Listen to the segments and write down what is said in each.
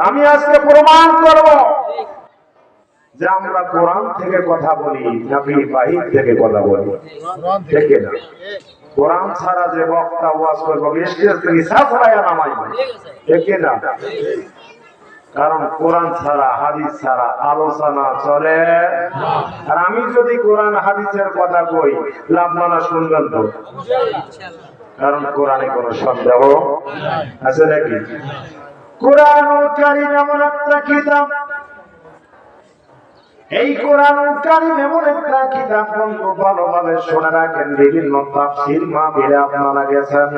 আমি আজকে প্রমাণ করব যে আমরা কোরআন থেকে কথা বলি নাকি বাহির থেকে কথা বলি। ঠিক না? কোরআন ছাড়া যে বক্তা ওয়াজ করবে স্টেজ থেকে সাফায়া নামাই, ঠিক না? কারণ কোরআন ছাড়া হাদিস ছাড়া আলোচনা চলে না। আর আমি যদি কোরআন হাদিসের কথা কই লাভ মানা শুনবেন তো, কারণ কোরআনে কোনো সন্দেহ আছে নাকি? কোরআনুল কারীম এমন একটা কিতাব, এই কোরআনুল কারীম এমন একটা কিতাব, বন্ধু ভালোভাবে শুনে রাখেন। বিভিন্ন তাফসীর মাহফিলে আপনারা গেছেন।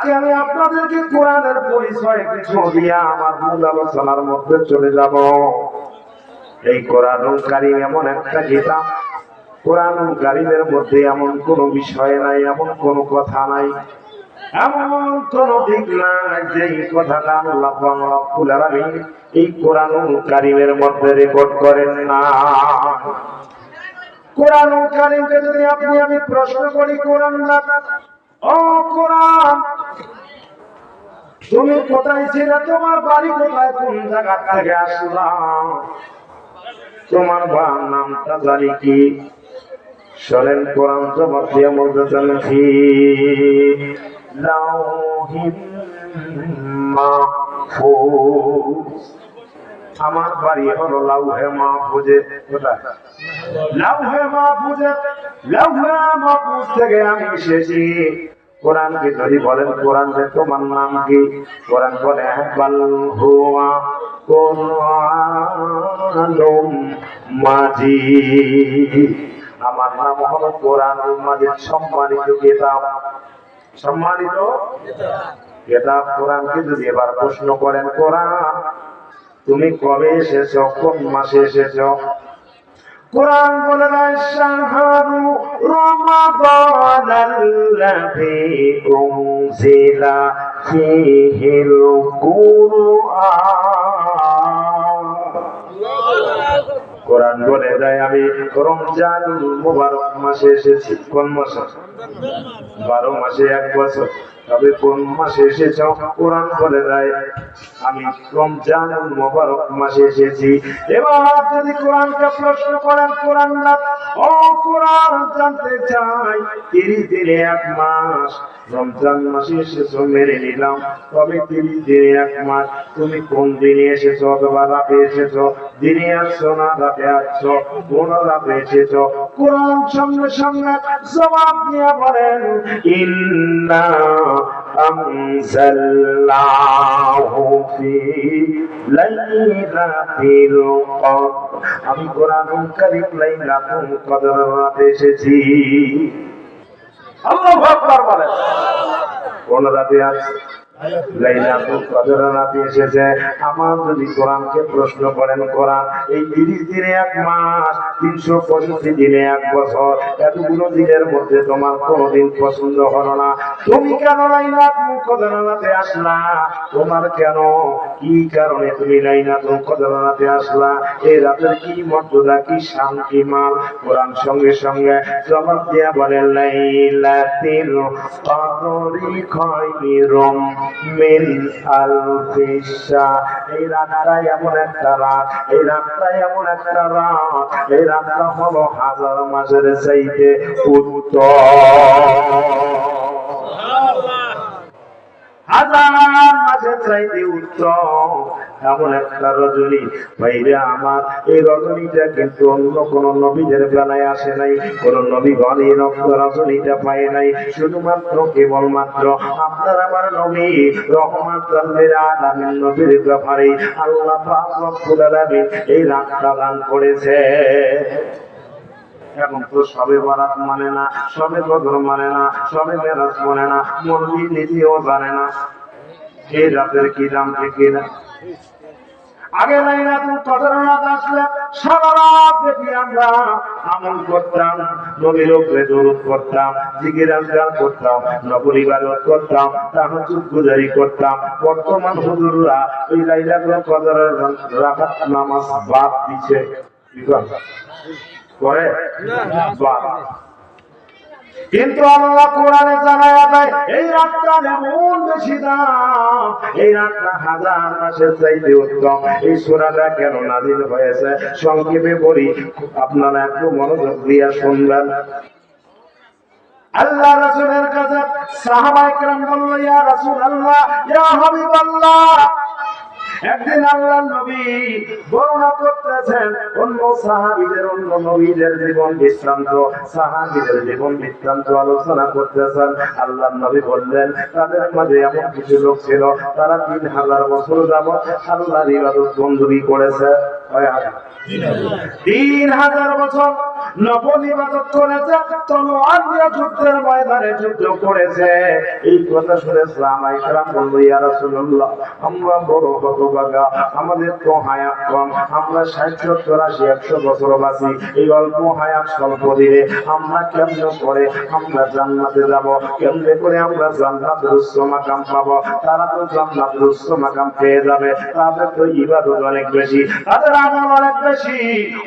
আমি আপনাদেরকে কোরআনের পরিচয় কিছু দিয়া আমার মূল আলোচনার মধ্যে চলে যাব। এই কোরআনুল কারীম এমন একটা কিতাব, কোরআনুল কারীমের মধ্যে এমন কোনো বিষয় নাই, এমন কোনো কথা নাই, এমন কোন দিক নাই যে কথাটা আল্লাহ রাব্বুল আলামিন এই কোরআনুল কারীমের মধ্যে রেকর্ড করেন না। কোরআনুল কারীমকে যদি আপনি আমি প্রশ্ন করি, কোরআন না, ও কোরআন তুমি কোথায় ছিলে, তোমার বাড়ি কোথায়, কোন জায়গা থেকে আসলা, তোমার বাবার নামটা জানি কি? শোনেন কোরআন জবাব দিয়ে বলতেছেন ফি লাউহিম মাহফুজ, আমার বাড়ি হলো লাউহে মাহফুজে। কোথায়? লাউহে মাহফুজে। লাউহে মাহফুজ থেকে আমি এসেছি। কোরআনকে যদি বলেন কোরআন তোমার নাম কি? কোরআন বলে বাল হুয়া কুরআনুম মাজিদ, আমার নাম হলো কোরআনুল মাজিদ, সম্মানিত কিতাব। সম্মানিত কিতাব কোরআনকে যদি এবার প্রশ্ন করেন, কোরআন তুমি কবে এসেছো, কোন মাসে এসেছো? কোরআন বলে দেয় শাহরু রমাদানাল্লাযী উনজিলা ফীহিল কুরআন। কোরআন বলে দেয় আমি রমজানুল মুবারক মাসে এসেছি। কোন মাসে? 12 মাসে 1 বছর, তবে কোন মাসে এসেছ? কোরআন বলে দেয় আমি রমজানুল মুবারক মাসে এসেছি। এবার যদি কোরআনকে প্রশ্ন করেন, কোরআন না, ও কোরআন জানতে চাই 30 দিনে 1 মাস, রমজান মাসে এসেছো মেনে নিলাম, তবে 30 দিনে 1 মাস তুমি কোন দিনে এসেছো? অথবা রাতে এসেছো, দিনে আসছো না রাতে আসছো, কোন রাতে এসেছো? কোরআন সঙ্গে সঙ্গে জবাব দিয়ে বলেন ইন্না আনজালনাহু ফি লাইলাতিল কদর, আমি কোরআনুল কারীম লাইলাতুল কদর রাতে এসেছি। আল্লাহু আকবার বলেন। কোন রাতে আছে? লাইলাতুল কদর রাতে এসেছে। আমার যদি কোরআনকে প্রশ্ন করেন, কোরআন এই 30 দিনে 1 মাস, 365 দিনে 1 বছর, এতগুলো দিনের মধ্যে তোমার কোনদিন পছন্দ হলো না, তুমি কেন লাইলাতুল কদর রাতে আসলা? তোমার কেন, কি কারণে তুমি লাইলাতুল কদর রাতে আসলা? এই রাতের কি মর্যাদা, কি শান, কি মান? কোরআন সঙ্গে সঙ্গে জবাব দিয়ে বলে লাইলাতুল কদরি খায়রুম মিন আলফি শাহর, এই রাতটা এমন একটা রাত, এই রাতটা এমন একটা রাত, এই রাতটা হলো 1000 মাসের চাইতে উত্তম। 1000 মাসের চাইতে উত্তম এমন একটা রজনী। ভাইরা আমার, এই রজনীটা কিন্তু অন্য কোন নবীদের বেলায় আসে নাই, কোন নবীগণ এই রজনীটা পায় নাই। শুধুমাত্র কেবলমাত্র আপনার আমার নবী রহমাতুল লিল আলামিন নবীর ব্যাপারে আল্লাহ পাক রব্বুল আলামিন এই রাতটা দান করেছে। এখন তো সবে বরাত মানে না, সবে কদর মানে না, সবে মেরাজ মানে না, মৌলিদ নীতিও জানে না। এই রাতের কি দাম, ঠিক না? আগে লাইলাতুল কদর রাত আসলে সারা রাত দেখি আমরা আমল করতাম, নবীর উপরে দরুদ করতাম, জিকির আজকার করতাম, নফল ইবাদত করতাম, তাহাজ্জুদ গুজারি করতাম। বর্তমান হুজুররা এই লাইলাতুল কদরের রাকাত নামাজ বাদ দিচ্ছে। কি করে? বাদ। কিন্তু আল্লাহ কোরআনে জানায়া দেয় এই রাতটা এমন বেশি দাম, এই রাতটা হাজার মাসের চাইতে উত্তম। এই সূরাটা কেন নাযিল হয়েছে সংক্ষেপে বলি, আপনারা একটু মনোযোগ দিয়ে শুনবেন। আল্লাহ রাসূলের কাছে সাহাবায়ে কেরাম বলল, ইয়া রাসূলুল্লাহ, ইয়া হাবিবাল্লাহ, একদিন আল্লাহর নবী বর্ণনা করতেছেন অন্য সাহাবীদের, অন্য নবীদের জীবন বৃত্তান্ত, সাহাবীদের জীবন বৃত্তান্ত আলোচনা করতেছেন। আল্লাহর নবী বললেন, তাদের মাঝে এমন কিছু লোক ছিল, তারা 3000 বছর যাবত আল্লাহর ইবাদত বন্দেগী করেছে। 3000 বছর নফল ইবাদত করেছে, তলোয়ার দিয়ে যুদ্ধের ময়দানে যুদ্ধ করেছে। এই কথা শুনে সাহাবায়ে কেরাম বলল, ইয়া রাসূলুল্লাহ, আমরা বড় হতভাগা, আমাদের তো হায়াত কম, আমরা 60 70 80 100 বছর বাঁচি, এই অল্প হায়াত স্বল্প দিনে আমরা কেমনে করে আমরা জান্নাতে যাব, কেমনে করে আমরা জান্নাতের উচ্চ মাকাম পাবো? তারা তো জান্নাতের উচ্চ মাকাম পেয়ে যাবে, তাদের তো ইবাদত অনেক বেশি, তাদের আমল অনেক বেশি,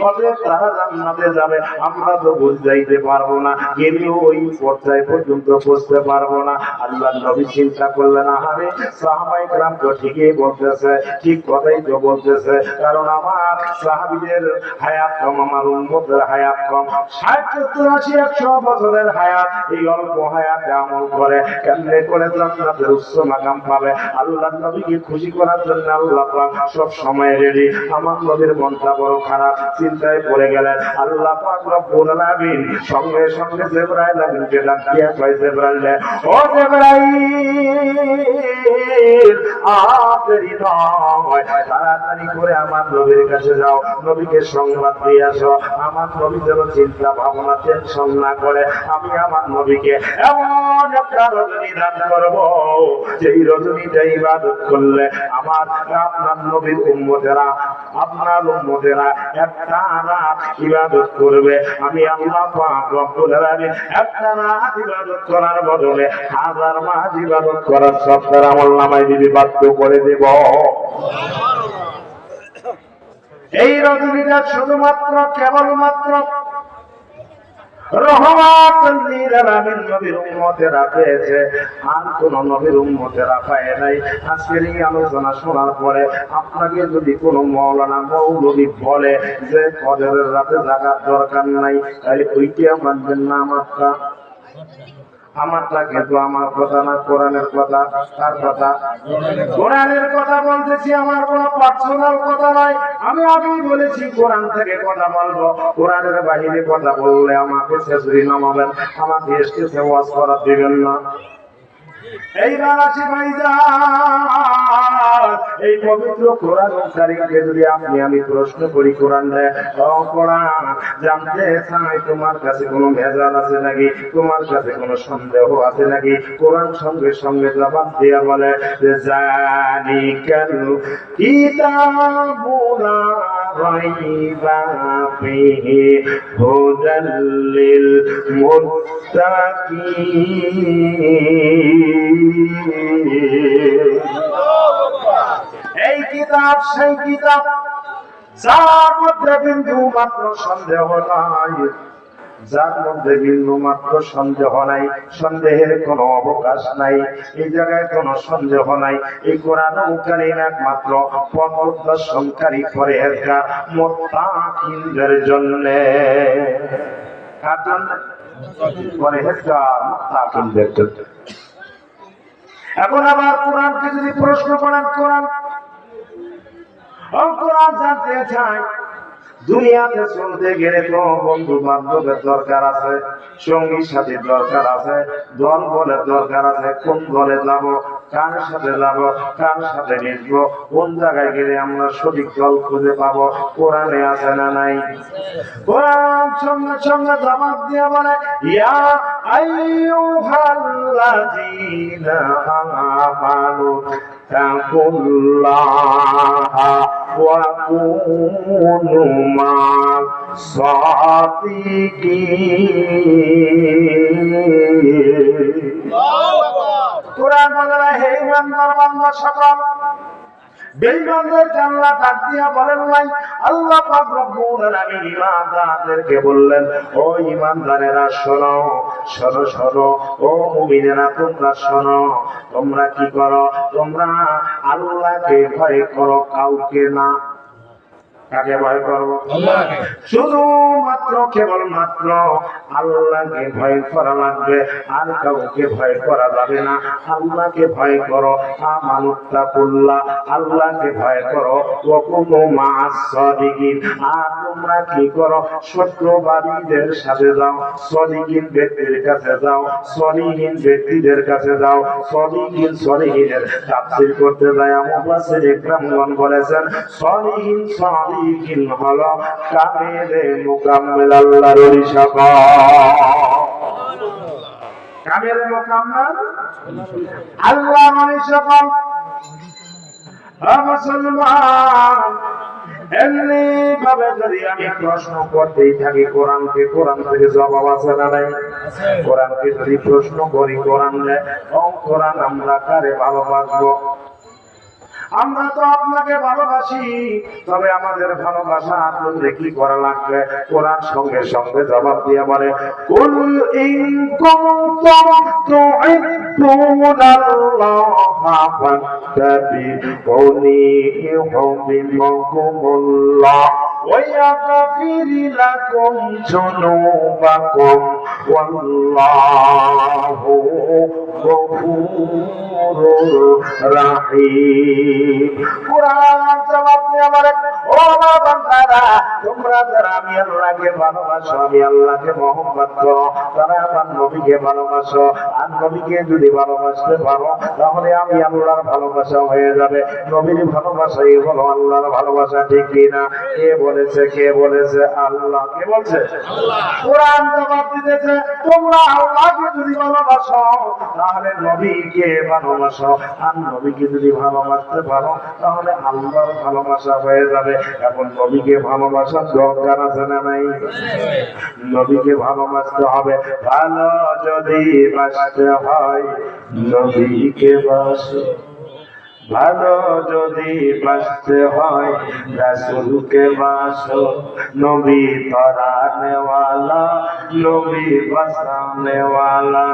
অতএব তারা জান্নাতে যাবে, আমরা তো বুঝাইতে পারবো না, কিন্তু ওই পর্যায় পর্যন্ত বুঝতে পারবো না। আল্লাহর নবী চিন্তা করলেন, আরে সাহাবায়ে কেরাম তো ঠিকই বলতেছে, ঠিক কথাই তো বলতেছে, কারণ আমার সাহাবীদের হায়াত কম, আমার উম্মতের হায়াত কম, 60 70 80 100 বছরের হায়াত, এই অল্প হায়াতে আমল করে কেমনে করে জান্নাতের উচ্চ মাকাম পাবে? আল্লাহর নবীকে খুশি করার জন্য আল্লাহ পাক সব সময় রেডি। আমার নবীর মনটা বড় খারাপ, চিন্তায় পড়ে গেলেন। আল্লাহ পাক রব্বুল আলামিন সঙ্গে সঙ্গে জিবরাইল আমিনকে ডাক দিয়ে কয়, জিবরাইল, ও জিবরাইল, আপনি নয়, তাড়াতাড়ি করে আমার নবীর কাছে যাও, নবীকে সংবাদ দিয়ে আসো, আমার নবী যেন চিন্তা ভাবনা টেনশন না করে। আমি আমার নবীকে এমন একটা রজনী দান করবো, যেই রজনীটা ইবাদত করলে আমার আপনার নবীর উম্মতেরা, আপনার উম্মতেরা একটা রাত ইবাদত করবে। আমি আল্লাহ পাক রব্বুল আলামিন একটা রাত ইবাদত করার বদলে 1000 মাস ইবাদত করার সব তার আমলনামায় দিবি, বাধ্য করে দেব। এই রজনীটা শুধুমাত্র কেবলমাত্র রহমাতুল লিল আলামিন নবীর উম্মতেরা পেয়েছে, আর কোন নবীর উম্মতেরা পায় নাই। আজকের এই আলোচনা শোনার পরে আপনাকে যদি কোনো মাওলানা মৌলভী বলে যে কদরের রাতে জাগার দরকার নাই, তাহলে ওইটা মানবেন না। আমারটা কিন্তু আমার কথা না, কোরআনের কথা। কার কথা? কোরআনের কথা বলতেছি, আমার কোনো পার্সোনাল কথা নয়। আমি আগেই বলেছি কোরআন থেকে কথা বলবো, কোরআনের বাইরে কথা বললে আমাকে ছেঁচড়ি নামাবেন, আমাকে স্টেজে ওয়াজ করা দিবেন না। এইবার আসি ভাইজান, এই পবিত্র কোরআন শরীফকে যদি আমি প্রশ্ন করি, কোরআন কোরআন জানতে চাই তোমার কাছে কোনো ভেজাল আছে নাকি, তোমার কাছে কোনো সন্দেহ আছে নাকি? কোরআন সঙ্গে সঙ্গে জবাব দিয়া বলে যে জানিকাল কিতাবুলা রাইবা ফিহি হুদাল লিল মুত্তাকিন। এই কিতাব সেই কিতাব যার মধ্যে বিন্দু মাত্র সন্দেহ নাই, যার মধ্যে বিন্দু মাত্র সন্দেহ নাই, সন্দেহের কোনো অবকাশ নাই, এই জায়গায় কোনো সন্দেহ নাই। এই কোরআন কারীম একমাত্র পথ প্রদর্শনকারী পরহেজগার মুত্তাকিনদের জন্য। কার জন্য? পরহেজগার মুত্তাকিনদের জন্য। এখন আবার কোরআনকে যদি প্রশ্ন করেন, কোরআন জানতে চাই, দুনিয়াতে চলতে গেলে তো বন্ধু বান্ধবের দরকার আছে, সঙ্গী সাথীর দরকার আছে, দল বলের দরকার আছে। কোন দলে যাব, কার সাথে যাব, কার সাথে মিশবো, কোন জায়গায় গেলে আমরা সঠিক দল খুঁজে পাবো, কোরআনে আছে না নাই? কোরআন সঙ্গে সঙ্গে জবাব দিয়ে বলে, ইয়া আইয়ুহাল্লাযীনা আমানু তাকুল্লাহা ওয়া কুনু মা'আস সাদিকিন। কোরআন বলে, হে ইমানদার বান্দা সকল, বেঈমানদেরকে আল্লাহ ডাক দিয়া বলেন নাই, আল্লাহ পাক রব্বুল আলামিন ইমানদারদেরকে বললেন, ও ইমানদারেরা শোনো, শোনো শোনো ও মুমিনেরা তোমরা শোনো, তোমরা কি করো? তোমরা আল্লাহকে ভয় করো, কাউকে না। কাকে ভয় করবো? আল্লাহকে। শুধুমাত্র কেবলমাত্র আল্লাহকে ভয় করা লাগবে, আর কাউকে ভয় করা যাবে না। আল্লাহকে ভয় করো, আমানুত্তাকুল্লাহ, আল্লাহকে ভয় করো, ওয়াকুনু মা'আস সাদিকিন। আর তোমরা কি করো? সত্যবাদীদের সাথে যাও, সদিকিন ব্যক্তির কাছে যাও, সলিহিন ব্যক্তিদের কাছে যাও। সলিহিনের তাফসীর করতে যায় মুফাসসির ইকরামগণ বলেছেন, সলিহিন হলো কামেলে মুকাম্মিল, আল্লাহর ওলি সকল। কামেলে মুকাম্মিল আল্লাহর ওলি সকল। মুসলমান, এমনি ভাবে যদি আমি প্রশ্ন করতেই থাকি কোরআনকে, কোরআন থেকে জবাব আছে না নাই? কোরআনকে যদি প্রশ্ন করি, কোরআন কোরআন আমরা কারে ভালোবাসবো? আমরা তো আপনাকে ভালোবাসি, তবে আমাদের ভালোবাসা আপনাদের কি করা লাগবে? কোরআন সঙ্গে সঙ্গে জবাব দিয়ে বলে, কুল ইন কুনতুম তুহিব্বুনাল্লাহা ফাত্তাবিউনি ইউহিব্বুকুমুল্লাহ ওয়া ইয়াগফির লাকুম যুনুবাকুম ওয়াল্লাহু গফুরুর রাহিম। কুরআন জবাব দিয়ে বলে, ও আমার বান্দারা, তোমরা যারা আমি আল্লাহকে ভালোবাসো, আমি আল্লাহকে মহব্বত করো, তারা আমার নবীকে ভালোবাসো। আর নবীকে যদি ভালোবাসতে পারো, তাহলে আমি আল্লাহর ভালোবাসা হয়ে যাবে। নবীর ভালোবাসাই হলো আল্লাহর ভালোবাসা, ঠিক কিনা? কে বলেছে? কে বলেছে? আল্লাহ। কে বলছে? আল্লাহ। কুরআন জবাব দিতেছে, তোমরা আল্লাহকে যদি ভালোবাসো, তাহলে নবীকে ভালোবাসো। আর নবীকে যদি ভালোবাসতে পারো, তাহলে আল্লাহর ভালোবাসা হয়ে যাবে। এখন নবীকে ভালোবাসার দরকার আছে না নাই? নবীকে ভালোবাসতে হবে। ভালো যদি বাসতে হয়, নবীকে বাসো। ভালো যদি বাসতে হয়, রাসূলকে বাসো। নবী পরানেওয়ালা, নবী বাসানেওয়ালা।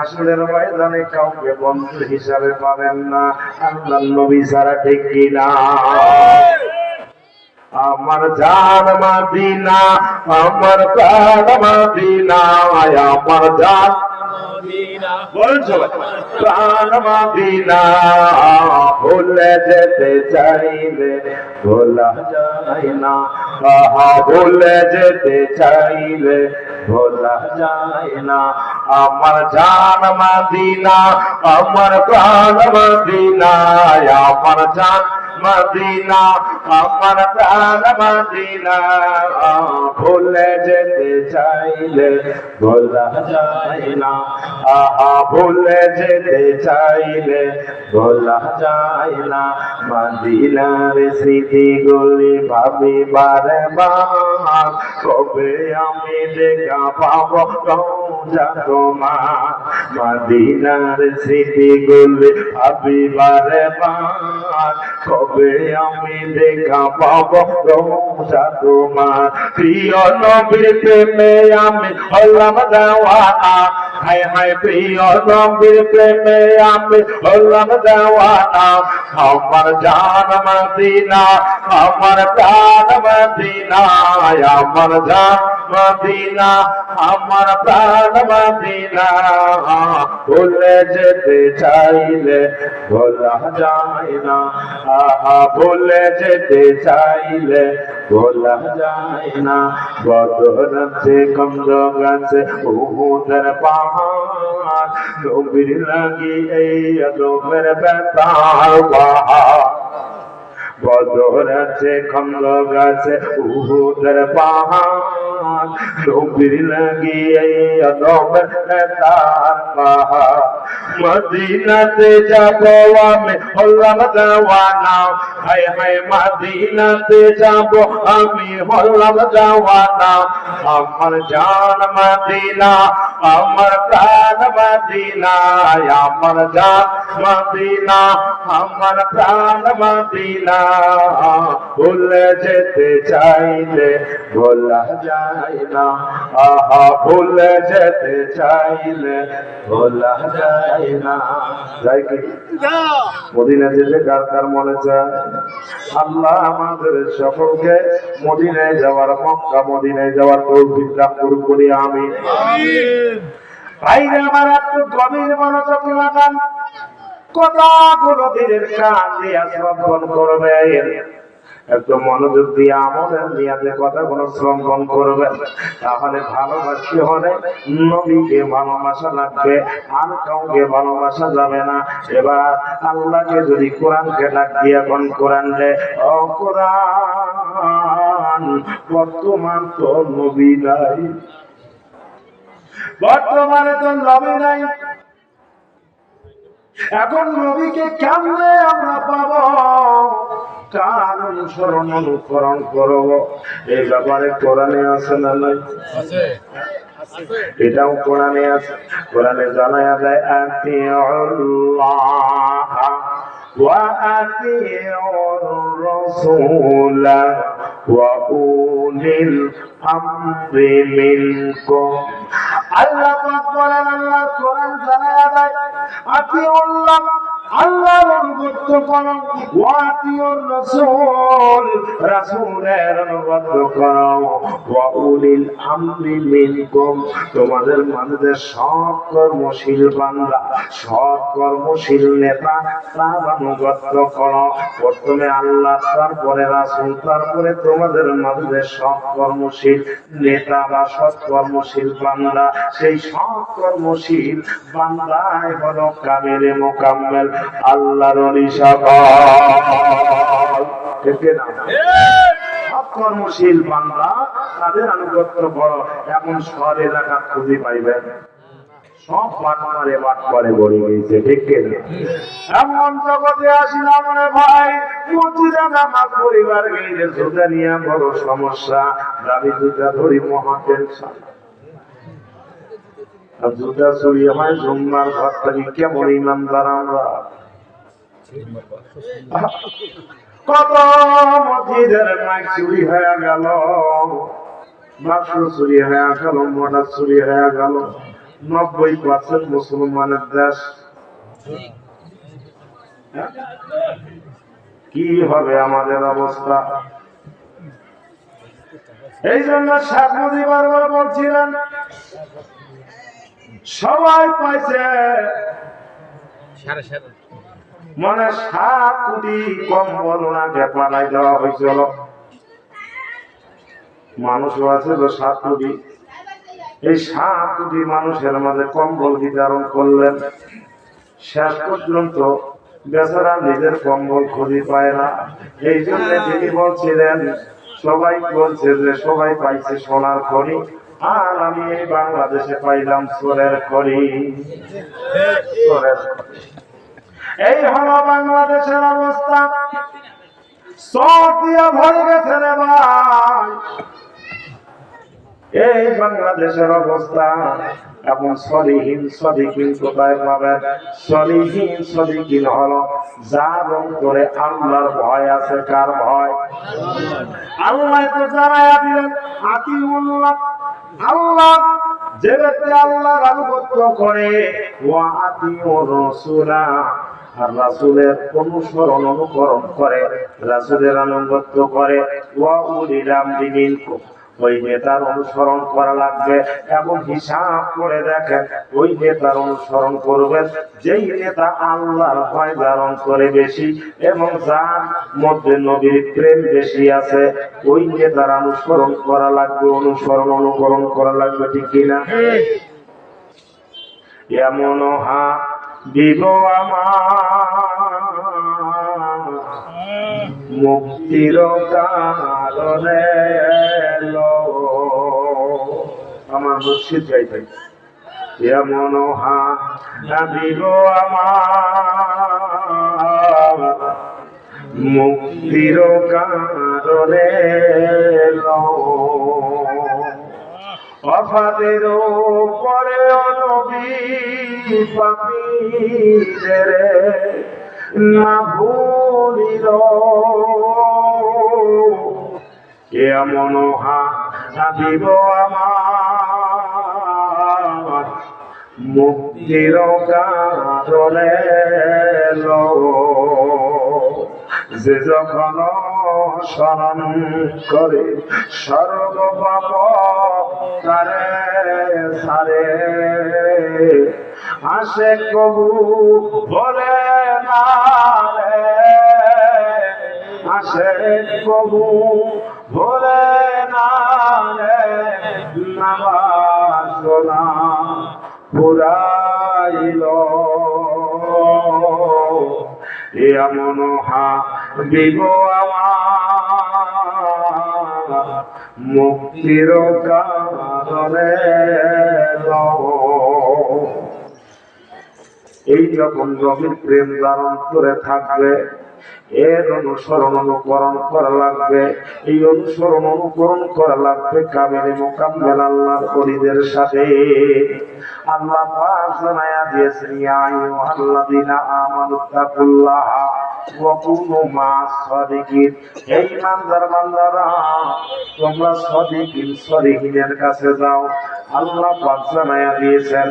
আসলের ময়দানে কাউকে বন্ধু হিসাবে পাবেন না আল্লাহর নবী ছাড়া, ঠিক কিনা? আমার জান মদিনা, আমার প্রাণ মদিনা, আমার জান মদিনা, বলছো প্রাণ মদিনা। ভুলে যেতে চাইলে ভোলা যায় না, ভুলে যেতে চাইলে ভোলা যায় না। আমার জান মদিনা, আমার প্রাণ মদিনা, আমার জান মদিনা, আমার প্রাণ মদিনা। ভুলে যেতে চাইলে ভোলা যায় না, ভুলে যেতে চাইলে ভোলা যায় না। মদিনার স্মৃতিগুলি ভাবি বারে বার, কবে আমি দেখা পাবো রওজা তোমার। মদিনার স্মৃতিগুলি ভাবি বারে বার, কবে আমি দেখা পাবো রওজা তোমার। প্রিয় নবীর প্রেমে আমি হলাম দেওয়ানা, হায় হায় প্রিয় নবীর প্রেমে আমি হলাম দেওয়ানা। আমার জান মদিনা, আমার প্রাণ মদিনা, আমার জান মদিনা, আমার প্রাণ মদিনা। ভুলে যেতে চাইলে ভোলা যায় না, ভুলে যেতে চাইলে ভোলা যায় না। বদর আছে কমর গাছে উহুদের পাহাড়, নবীর লাগি এই আদমের বেতার পাহাড়। বদর আছে কমর গাছে উহুদের পাহাড়, নবীর লাগি এই আদমের বেতার পাহাড়। মদিনাতে যাব আমি হলাম দেওয়ানা, হায় হায় মদিনাতে যাব আমি হলাম দেওয়ানা। আমার জান মদিনা, আমার প্রাণ মদিনা, আমার জান মদিনা, আমার প্রাণ মদিনা। ভুলে যেতে চাইলে ভোলা যায় না, আহা ভুলে যেতে চাইলে ভোলা যায় না। যাই কি মদিনা যেতে কার কার মনে চায়? আল্লাহ আমাদের সকলকে মদিনায় যাওয়ার, মক্কা মদিনায় যাওয়ার তৌফিক দান করুন বলি আমিন। ভাইরা আমার একটু গভীর মনোযোগ লাগান, কথাগুলো দিনের কান দিয়ে শ্রবণ করবেন, একটু মনোযোগ দিয়ে আমলের নিয়াতে কথাগুলো শ্রবণ করবেন। তাহলে ভালোবাসতে হলে নবীকে ভালোবাসা লাগবে, আর কাউকে ভালোবাসা যাবে না। এবার আল্লাহকে যদি কোরআনকে ডাক দিয়ে এখন কোরআন রে, ও কোরআন বর্তমান তো নবী নাই, বর্তমানে তো নবী নাই, এখন নবীকে কেমনে আমরা পাবো, কার অনুসরণ অনুকরণ করব? এই ব্যাপারে কোরআনে আছে না নাই? এটাও কোরআনে আছে। কোরআনে জানায়া দেয় আতিউল্লাহ ওয়া আতিউর রাসূল ওয়া উলিল আমরি মিনকুম। আল্লাহ পাক বলেন, আল্লাহ কোরআন জানায়া দেয় আতিউল্লাহ, আল্লাহর অনুগত করো, ওয়া আতিউর রাসূল, রাসূলের অনুগত করো, ওয়া উলিল আমরি মিনকুম, তোমাদের মাঝে সৎ কর্মশীল বান্দা, সৎ কর্মশীল নেতা, তার অনুগত করো। প্রথমে আল্লাহ, তারপরে রাসূল, তারপরে তোমাদের মাঝে সৎ কর্মশীল নেতা বা সৎ কর্মশীল বান্দা। সেই সৎ কর্মশীল বান্দাই হলো কামেলে মোকাম্মেল আল্লাহর ওলি সকল। ঠিক না? সৎ কর্মশীল বান্দা, তাদের আনুগত্য করো। এমন শহর এলাকা খুঁজে পাইবেন সব বাট করে গড়ে গেছে, ঠিক না? এমন জগতে আসিলাম রে ভাই, মসজিদে নামাজ পরিবার গেলে জুতা নিয়ে বড় সমস্যা, দাবি জুতা ধরি মহা টেনশন। জুতা চুরি হয় জুম্মার ঘর থেকে, কেমন ইমানদার আমরা। কত মসজিদের মাইক চুরি হয়ে গেল, বাক্স চুরি হয়ে গেল, মোটর চুরি হয়ে গেল। 90% মুসলমানের দেশ, কি হবে আমাদের অবস্থা? এই জন্য শেখ মুজিব বারবার বলছিলেন, সবাই পাইছে মানে 7 কোটি কম্বল ওনাকে পাঠাই দেওয়া হয়েছিল। মানুষও আছে তো 7 কোটি, এই 7 কোটি মানুষের মাঝে কম্বল বিতরণ করলেন। শেষ পর্যন্ত বেচারা নিজের কম্বল খুঁজে পায় না। এই জন্য তিনি বলছিলেন, সবাই বলছে যে সবাই পাইছে সোনার খনি, আর আমি এই বাংলাদেশে পাইলাম চোরের খনি। এই হলো বাংলাদেশের অবস্থা, চোর দিয়ে ভরে গেছে রে ভাই। এই বাংলাদেশের অবস্থা এখন সলিহীন সদিকিন কোথায় পাবেন? সলিহীন সদিকিন হলো যার অন্তরে আল্লাহর ভয় আছে। কার ভয়? আল্লাহ তো জানায়া দিলেন আতিউল্লাহ, আল্লাহ যে ব্যক্তি আল্লাহর আনুগত্য করে, ওয়া আতিউর রাসূলা, আর রাসূলের অনুসরণ অনুকরণ করে, রাসূলের আনুগত্য করে, ওয়া উলিল আমরি মিনকুম, ওই নেতার অনুসরণ করা লাগবে। এবং হিসাব করে দেখেন, ওই নেতার অনুসরণ করবেন যেই নেতা আল্লাহর ভয় ধারণ করে বেশি এবং যার মধ্যে নবীর প্রেম বেশি আছে, ওই নেতার অনুসরণ করা লাগবে, অনুসরণ অনুকরণ করা লাগবে, ঠিক কিনা? এমন হাবিব আমার মুক্তির কারণে আমার মুর্শিদ গাইতে, এমন হাবিব আমার মুক্তির কারণে অফাদের পরে নবী পাপীদের না ভুলিল এমন হাবিব আমার মুক্তির কারণে যে যখন শরণ করে সর্বপাপ তারে সারে আসে কবু বলে না রে আসে কবু বলে না রে নামাজনা পুরাইল এমন হাবিব আমার মুক্তির কারণে এই যখন নবীর প্রেম ধারণ করে থাকবে এর অনুসরণ অনুকরণ করা লাগবে এই অনুসরণ অনুকরণ করা লাগবে কামিলে মুকাম্মেল আল্লাহর ওলিদের সাথে আল্লাহ পাক জানায়া দিয়েছেন ইয়া আইয়ুহাল্লাযীনা আমানু তাকুল্লাহ ওয়া কুনু মা'আস সাদিকিন হে ঈমানদার বান্দারা তোমরা সাদিকিন সলিহিনের কাছে যাও আল্লাহ পাক জানায়া দিয়েছেন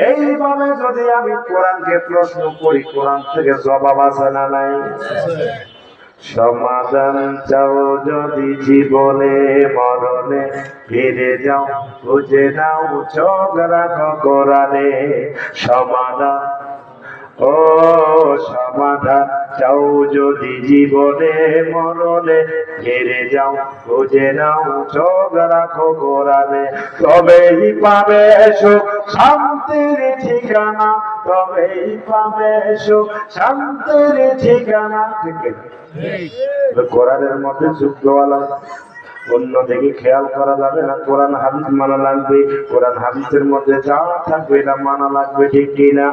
এইভাবে যদি আমি কোরআনকে প্রশ্ন করি কোরআন থেকে জবাব আছে না নাই সমাধান চাও যদি জীবনে মরণে ফিরে যাও বুঝে নাও চোখ রাখো কোরআনে সমাধান ও সমাধান চাও যদি জীবনে মরণে ফিরে যাও বুঝে নাও চোখ রাখো কোরআনে তবেই পাবে সুখ শান্তির ঠিকানা তবেই পাবে সুখ শান্তির ঠিকানা ঠিক কোরআনের মধ্যে সুখ দেওয়া লাগবে অন্যদিকে খেয়াল করা যাবে না কোরআন হাদিস মানা লাগবে কোরআন হাদিসের মধ্যে যা থাকবে এটা মানা লাগবে ঠিক কিনা